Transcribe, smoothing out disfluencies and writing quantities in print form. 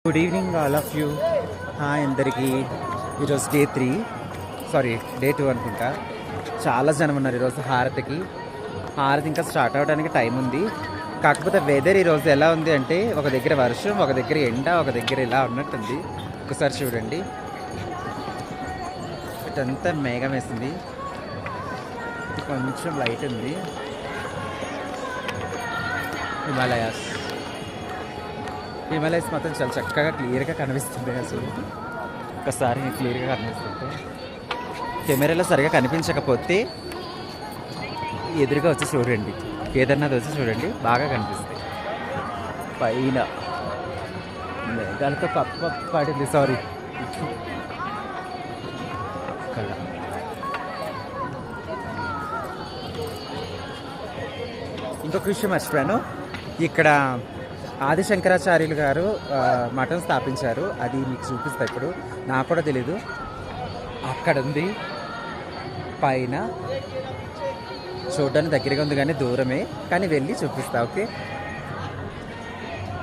Good evening all of you. Hi అందరికీ. ఈరోజు day 2 అనుకుంటా. చాలా జనం ఉన్నారు ఈరోజు హారతికి. హారతి ఇంకా స్టార్ట్ అవ్వడానికి టైం ఉంది. కాకపోతే వెదర్ ఈరోజు ఎలా ఉంది అంటే ఒక దగ్గర వర్షం, ఒక దగ్గర ఎండ, ఒక దగ్గర ఇలా ఉన్నట్టుంది. ఒకసారి చూడండి, ఇటంతా మేఘం వేసింది, ఇది కొంచెం లైట్ ఉంది. హిమాలయస్ మాత్రం చాలా చక్కగా క్లియర్గా కనిపిస్తుంది. అసలు ఒకసారి క్లియర్గా కనిపిస్తుంటే కెమెరాలో సరిగా కనిపించకపోతే ఎదురుగా వచ్చి చూడండి, కేదార్నాథ్ వచ్చి చూడండి, బాగా కనిపిస్తుంది. పైన మేఘాలతో పడింది. ఇంకొక విషయం మర్చిపోయాను, ఇక్కడ ఆదిశంకరాచార్యులు గారు మఠం స్థాపించారు. అది మీకు చూపిస్తా. ఇప్పుడు నాకు కూడా తెలీదు, అక్కడ ఉంది పైన. చూడడానికి దగ్గరగా ఉంది కానీ దూరమే, కానీ వెళ్ళి చూపిస్తా. ఓకే.